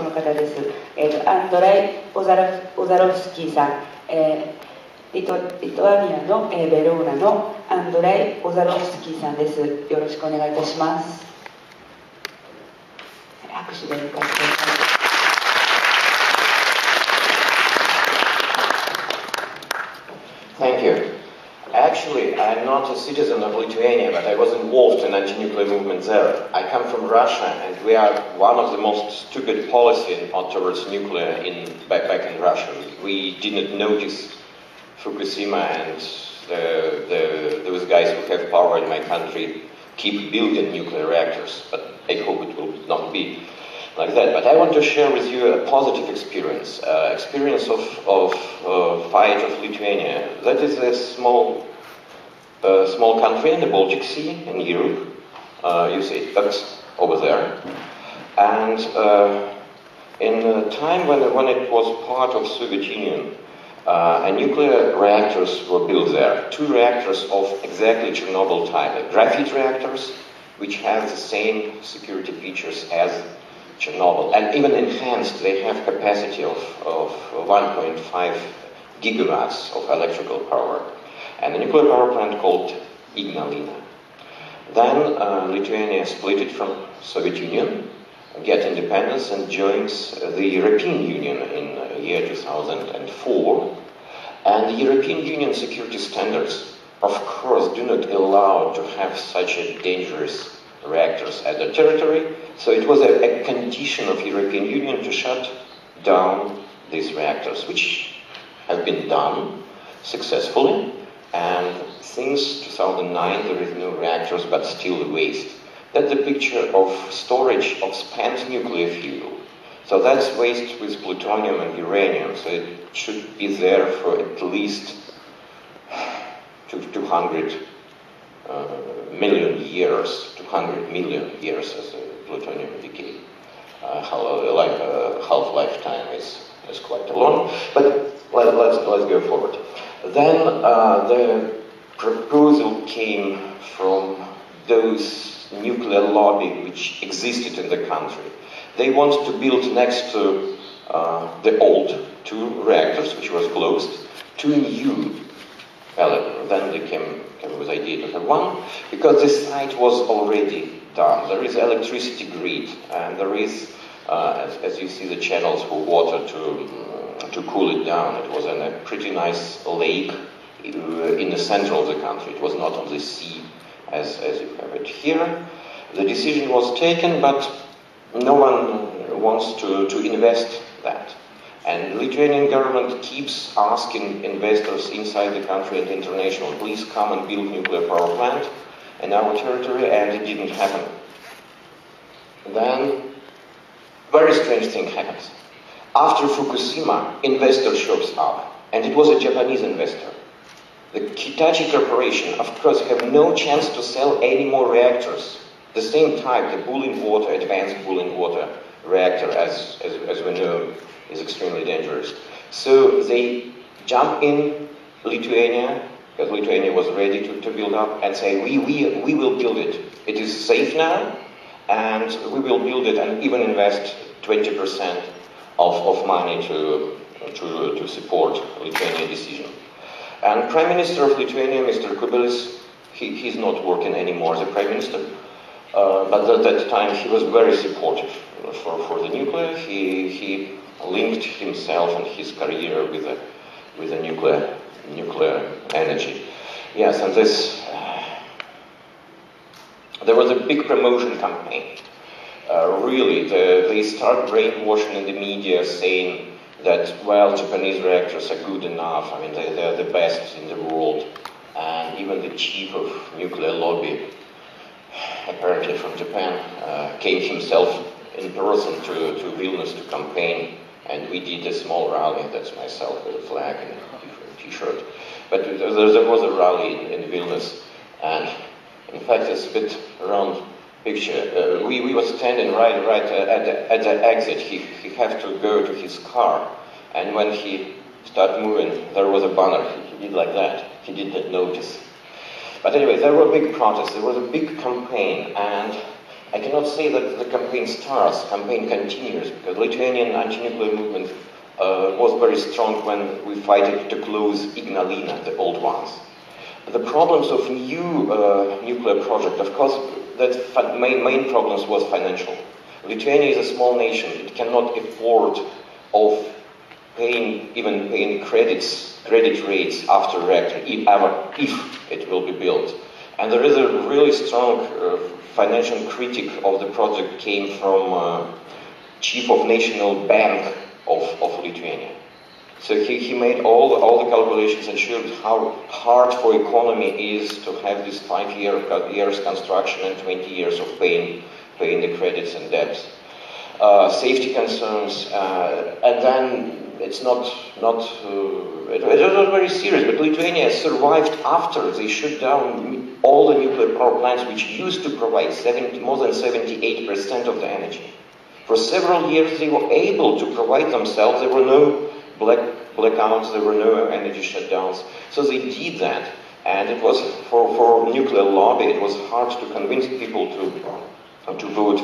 の方です。アンドレイ・オザロフスキーさん、リトアニアの、ベローナのアンドレイ・オザロフスキーさんです。よろしくお願いいたします。拍手で迎えてください。Thank you. Actually, I'm not a citizen of Lithuania, but I was involved in anti-nuclear movement there. I come from Russia, and we are one of the most stupid policy towards nuclear back in Russia. We didn't notice Fukushima, and those guys who have power in my country keep building nuclear reactors, but I hope it will not be like that. But I want to share with you a positive experience of fight of Lithuania. That is a small country in the Baltic Sea in Europe. You see, that's over there. And in a time when it was part of Soviet Union, nuclear reactors were built there. 2 reactors of exactly Chernobyl type, graphite reactors, which have the same security features as Chernobyl, and even enhanced. They have capacity of 1.5 gigawatts of electrical power, and a nuclear power plant called Ignalina. Then Lithuania split it from Soviet Union, get independence, and joins the European Union in year 2004. And the European Union security standards, of course, do not allow to have such a dangerous reactors at the territory, so it was a condition of European Union to shut down these reactors, which have been done successfully, and since 2009 there is no reactors but still waste. That's the picture of storage of spent nuclear fuel. So that's waste with plutonium and uranium, so it should be there for at least 200 million years, 200 million years as a plutonium decay. Half-life time is quite long, but let's go forward. Then the proposal came from those nuclear lobby which existed in the country. They wanted to build next to the old 2 reactors, which was closed, 2 new. Then they came with the idea to have 1, because the site was already done. There is electricity grid, and there is, as you see, the channels for water to cool it down. It was in a pretty nice lake in the center of the country. It was not on the sea as you have it here. The decision was taken, but no one wants to invest that. And the Lithuanian government keeps asking investors inside the country and international, please come and build nuclear power plant in our territory, and it didn't happen. Then, very strange thing happens. After Fukushima, investor shows up, and it was a Japanese investor. The Hitachi Corporation, of course, have no chance to sell any more reactors. The same type, the boiling water, advanced boiling water reactor, as we know, is extremely dangerous. So they jump in Lithuania, because Lithuania was ready to build up, and say, we will build it. It is safe now, and we will build it and even invest 20% of money to support Lithuanian decision. And Prime Minister of Lithuania, Mr. Kubelis, he's not working anymore as a Prime Minister, but at that time he was very supportive for the nuclear. He linked himself and his career with the nuclear energy. Yes, and this there was a big promotion campaign. Really, they start brainwashing in the media, saying that, well, Japanese reactors are good enough. I mean, they're the best in the world. And even the chief of nuclear lobby, apparently from Japan, came himself in person to Vilnius to campaign. And we did a small rally, that's myself with a flag and a different t-shirt. But there was a rally in Vilnius. And in fact, it's a bit round picture. We were standing right at the exit. He had to go to his car, and when he started moving, there was a banner. He did like that. He did not notice. But anyway, there were big protests. There was a big campaign, and I cannot say that the campaign starts, campaign continues, because Lithuanian anti-nuclear movement was very strong when we fighted to close Ignalina, the old ones. The problems of new nuclear project, of course, the main problems was financial. Lithuania is a small nation; it cannot afford of even paying credit rates after reactor, if it will be built. And there is a really strong financial critic of the project came from chief of National Bank of Lithuania. So he made all the calculations and showed how hard for economy is to have this 5 years construction and 20 years of paying the credits and debts. Safety concerns, and then it's not it was very serious, but Lithuania survived after they shut down all the nuclear power plants which used to provide more than 78% of the energy. For several years they were able to provide themselves. There were no blackouts, there were no energy shutdowns. So they did that, and it was for nuclear lobby, it was hard to convince people to vote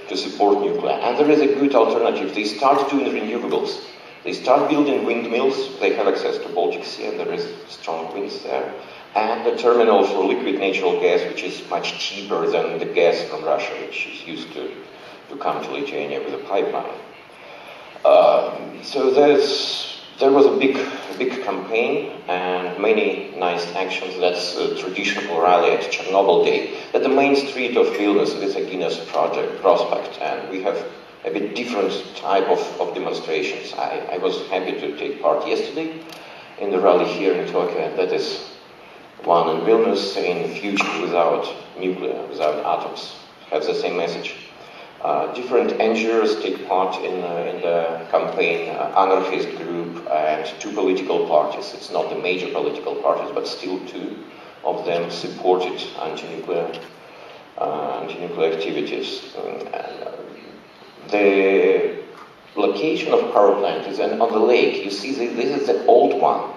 to support nuclear. And there is a good alternative. They start doing renewables. They start building windmills. They have access to Baltic Sea, and there is strong winds there. And the terminal for liquid natural gas, which is much cheaper than the gas from Russia, which is used to come to Lithuania with a pipeline. So there was a big campaign and many nice actions. That's a traditional rally at Chernobyl Day. At the main street of Vilnius, Visaginas prospect, and we have a bit different type of demonstrations. I was happy to take part yesterday in the rally here in Tokyo, and that is one in Vilnius, saying future without nuclear, without atoms. Have the same message. Different NGOs take part in the campaign, anarchist group and 2 political parties. It's not the major political parties, but still 2 of them supported anti-nuclear activities. The location of power plant is on the lake. You see, this is the old one,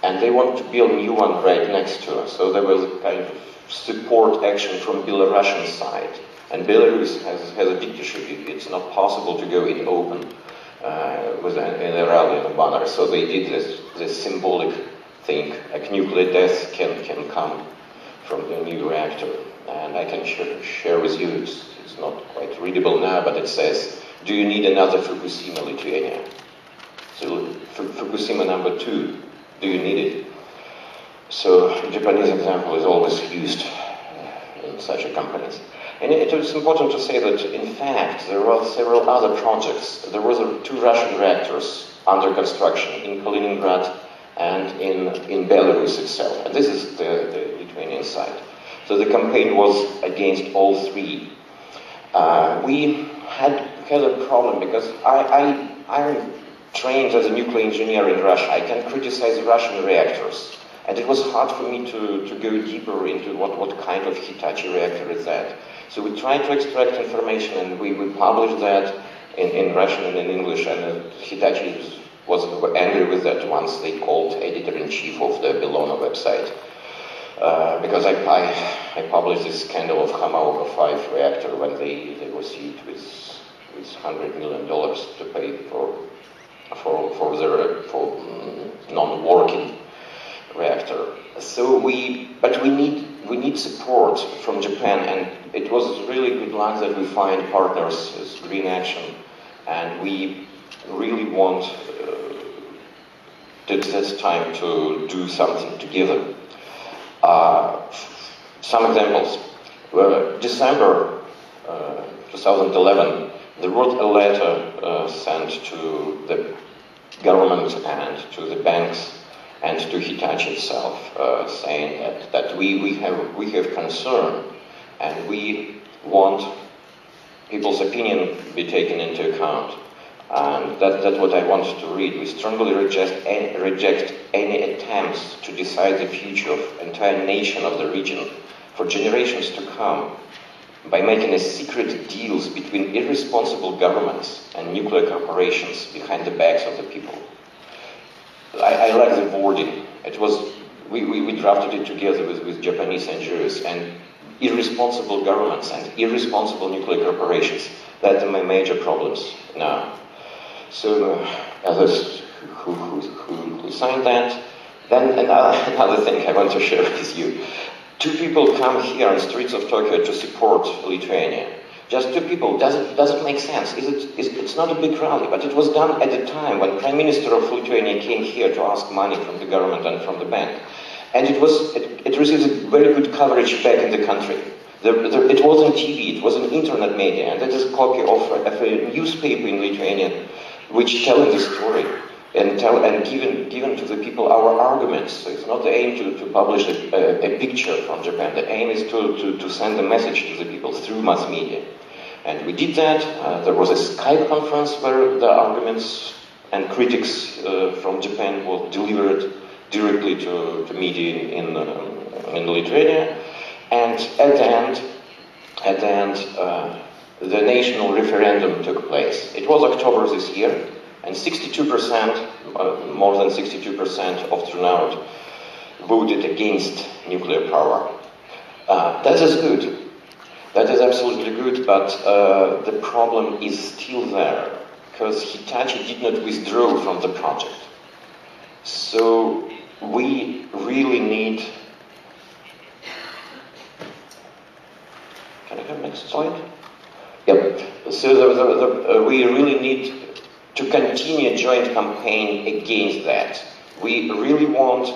and they want to build a new one right next to us. So there was a kind of support action from Belarusian side. And Belarus has a dictatorship. It's not possible to go in open in a rally on a banner. So they did this symbolic thing. Like nuclear death can come from the new reactor. And I can share with you, it's not quite readable now, but it says, do you need another Fukushima, Lithuania? So Fukushima number 2, do you need it? So Japanese example is always used in such companies. And it is important to say that, in fact, there were several other projects. There were 2 Russian reactors under construction in Kaliningrad and in Belarus itself. And this is the Lithuanian side. So the campaign was against all 3. We had a problem because I'm trained as a nuclear engineer in Russia. I can criticize Russian reactors. And it was hard for me to go deeper into what kind of Hitachi reactor is that. So we tried to extract information, and we published that in Russian and in English, and Hitachi was angry with that once. They called editor-in-chief of the Belono website, because I published this scandal of Hamaoka 5 reactor when they were sued with $100 million to pay for their non-working reactor. So we need support from Japan, and it was really good luck that we find partners as Green Action, and we really want this time to do something together. Some examples. December 2011, there was a letter sent to the government and to the banks and to Hitachi itself, saying that we have concern, and we want people's opinion be taken into account. And that's what I wanted to read. We strongly reject any attempts to decide the future of entire nation of the region for generations to come by making secret deals between irresponsible governments and nuclear corporations behind the backs of the people. I like the wording. It was we drafted it together with Japanese NGOs, and irresponsible governments and irresponsible nuclear corporations. That are my major problems now. So others who signed that. Then another thing I want to share with you. 2 people come here on the streets of Tokyo to support Lithuania. Just 2 people, doesn't make sense. It's not a big rally, but it was done at the time when Prime Minister of Lithuania came here to ask money from the government and from the bank. And it received a very good coverage back in the country. It was on TV, it was on internet media, and that is a copy of a newspaper in Lithuania which telling the story and given to the people our arguments. So it's not the aim to publish a picture from Japan. The aim is to send a message to the people through mass media. And we did that. There was a Skype conference where the arguments and critics from Japan were delivered directly to media in Lithuania. And at the end, the national referendum took place. It was October this year, and 62%, more than 62% of turnout voted against nuclear power. That is good. That is absolutely good, but the problem is still there, because Hitachi did not withdraw from the project. So we really need... Can I have next slide? Yep. So we really need to continue a joint campaign against that. We really want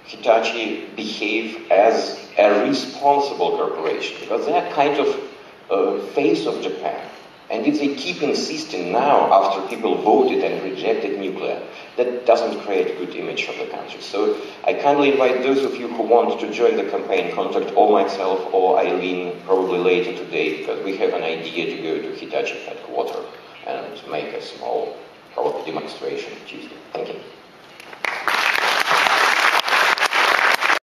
Hitachi behave as a responsible corporation, because they are kind of face of Japan. And if they keep insisting now, after people voted and rejected nuclear, that doesn't create a good image of the country. So I kindly invite those of you who want to join the campaign, contact or myself or Eileen probably later today, because we have an idea to go to Hitachi headquarters and make a small demonstration Tuesday. Thank you.